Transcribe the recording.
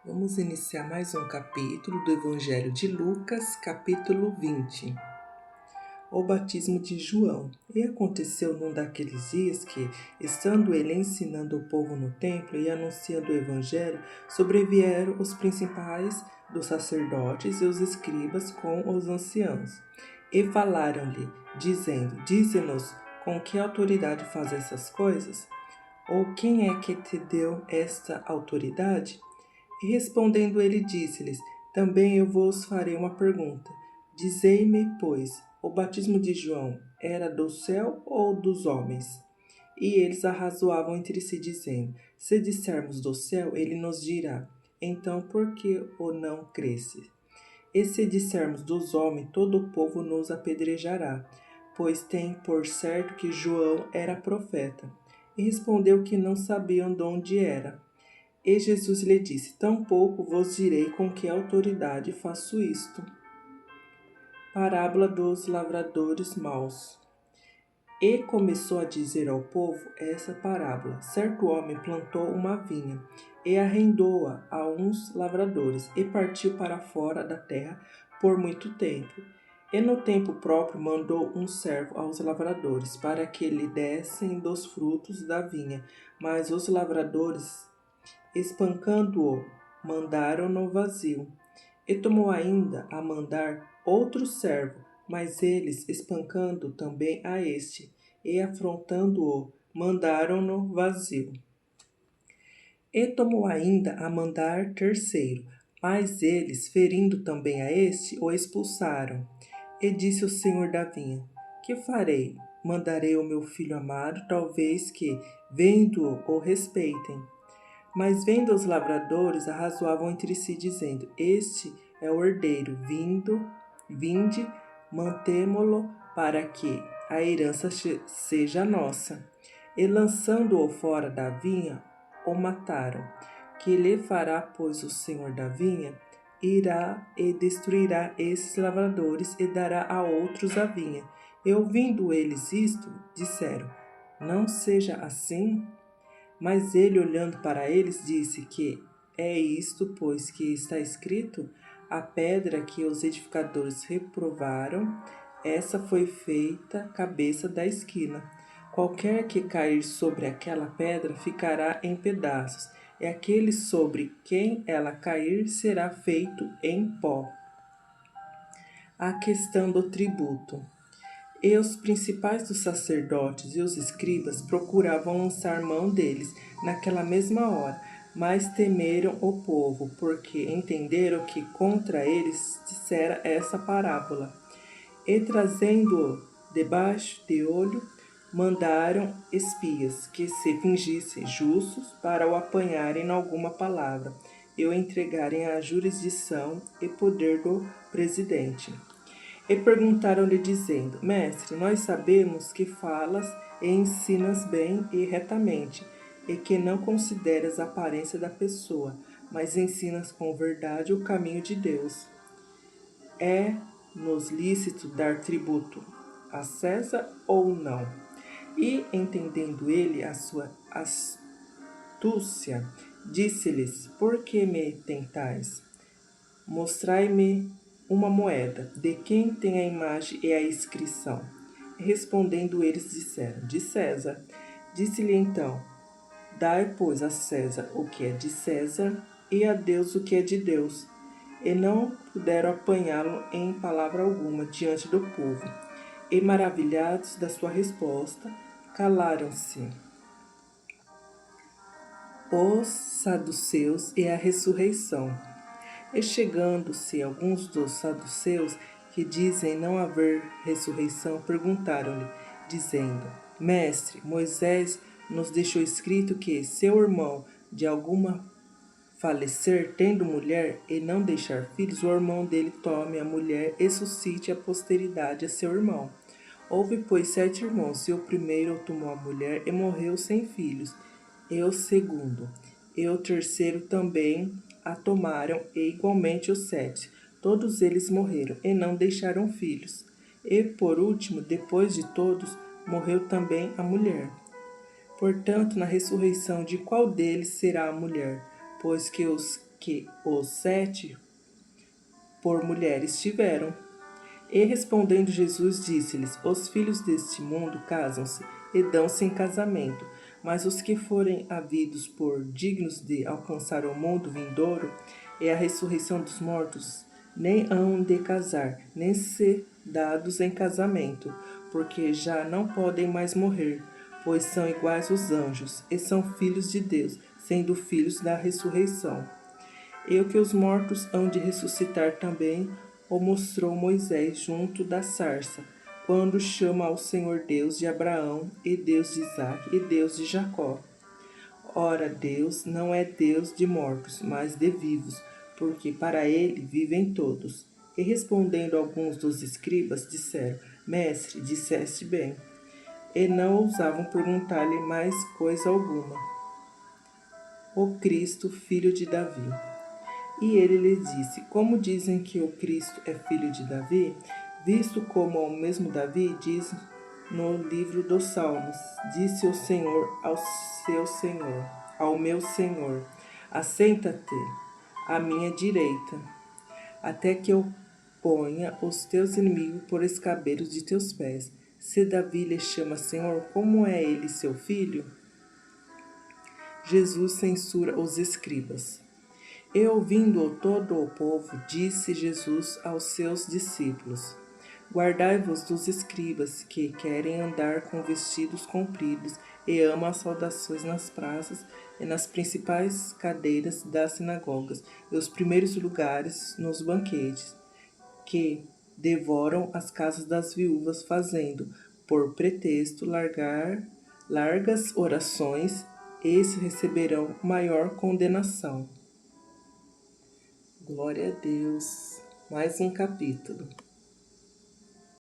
Vamos iniciar mais um capítulo do Evangelho de Lucas, capítulo 20. O batismo de João. E aconteceu num daqueles dias que, estando ele ensinando o povo no templo e anunciando o Evangelho, sobrevieram os principais dos sacerdotes e os escribas com os anciãos. E falaram-lhe, dizendo: Dize-nos com que autoridade faz essas coisas? Ou quem é que te deu esta autoridade? E respondendo ele disse-lhes, também eu vos farei uma pergunta. Dizei-me, pois, o batismo de João era do céu ou dos homens? E eles arrazoavam entre si, dizendo, se dissermos do céu, ele nos dirá, então por que o não cresce? E se dissermos dos homens, todo o povo nos apedrejará, pois tem por certo que João era profeta. E respondeu que não sabiam de onde era. E Jesus lhe disse, tampouco vos direi com que autoridade faço isto. Parábola dos lavradores maus. E começou a dizer ao povo essa parábola. Certo homem plantou uma vinha, e arrendou-a a uns lavradores, e partiu para fora da terra por muito tempo. E no tempo próprio mandou um servo aos lavradores, para que lhe dessem dos frutos da vinha. Mas os lavradores, espancando-o, mandaram-no vazio. E tomou ainda a mandar outro servo, mas eles, espancando também a este, e afrontando-o, mandaram-no vazio. E tomou ainda a mandar terceiro, mas eles, ferindo também a este, o expulsaram. E disse o senhor da vinha, que farei? Mandarei o meu filho amado, talvez que, vendo-o, o respeitem. Mas vendo os lavradores, arrazoavam entre si, dizendo, este é o herdeiro, vinde, mantemo-lo para que a herança seja nossa. E lançando-o fora da vinha, o mataram. Que lhe fará, pois, o senhor da vinha? Irá e destruirá esses lavradores e dará a outros a vinha. E ouvindo eles isto, disseram, não seja assim. Mas ele, olhando para eles, disse que é isto, pois, que está escrito, a pedra que os edificadores reprovaram, essa foi feita cabeça da esquina. Qualquer que cair sobre aquela pedra ficará em pedaços, e aquele sobre quem ela cair será feito em pó. A questão do tributo. E os principais dos sacerdotes e os escribas procuravam lançar mão deles naquela mesma hora, mas temeram o povo, porque entenderam que contra eles dissera essa parábola. E trazendo-o debaixo de olho, mandaram espias que se fingissem justos para o apanharem em alguma palavra e o entregarem à jurisdição e poder do presidente. E perguntaram-lhe, dizendo, Mestre, nós sabemos que falas e ensinas bem e retamente, e que não consideras a aparência da pessoa, mas ensinas com verdade o caminho de Deus. É-nos lícito dar tributo a César ou não? E, entendendo ele a sua astúcia, disse-lhes, por que me tentais? Mostrai-me uma moeda, de quem tem a imagem e a inscrição. Respondendo eles disseram, de César. Disse-lhe então, dai, pois, a César o que é de César, e a Deus o que é de Deus. E não puderam apanhá-lo em palavra alguma diante do povo. E, maravilhados da sua resposta, calaram-se. Os saduceus e a ressurreição. E chegando-se alguns dos saduceus, que dizem não haver ressurreição, perguntaram-lhe, dizendo, Mestre, Moisés nos deixou escrito que, seu irmão de alguma falecer, tendo mulher, e não deixar filhos, o irmão dele tome a mulher e suscite a posteridade a seu irmão. Houve, pois, 7 irmãos, e o primeiro tomou a mulher e morreu sem filhos, e o segundo, e o terceiro também a tomaram, e igualmente os 7. Todos eles morreram, e não deixaram filhos. E, por último, depois de todos, morreu também a mulher. Portanto, na ressurreição de qual deles será a mulher? Pois que os que os 7 por mulheres tiveram. E respondendo Jesus disse-lhes: Os filhos deste mundo casam-se e dão-se em casamento, mas os que forem havidos por dignos de alcançar o mundo vindouro e a ressurreição dos mortos, nem hão de casar, nem ser dados em casamento, porque já não podem mais morrer, pois são iguais aos anjos, e são filhos de Deus, sendo filhos da ressurreição. E o que os mortos hão de ressuscitar também, o mostrou Moisés junto da sarça, quando chama ao Senhor Deus de Abraão, e Deus de Isaque, e Deus de Jacó. Ora, Deus não é Deus de mortos, mas de vivos, porque para ele vivem todos. E respondendo alguns dos escribas, disseram: Mestre, disseste bem. E não ousavam perguntar-lhe mais coisa alguma. O Cristo, filho de Davi. E ele lhes disse: Como dizem que o Cristo é filho de Davi, visto como o mesmo Davi diz no livro dos Salmos: Disse o Senhor ao seu Senhor, ao meu Senhor: Assenta-te à minha direita, até que eu ponha os teus inimigos por escabelos de teus pés. Se Davi lhe chama Senhor, como é ele seu filho? Jesus censura os escribas. E ouvindo todo o povo, disse Jesus aos seus discípulos: Guardai-vos dos escribas, que querem andar com vestidos compridos e amam as saudações nas praças e nas principais cadeiras das sinagogas e os primeiros lugares nos banquetes, que devoram as casas das viúvas, fazendo, por pretexto, largas orações. Esses receberão maior condenação. Glória a Deus. Mais um capítulo.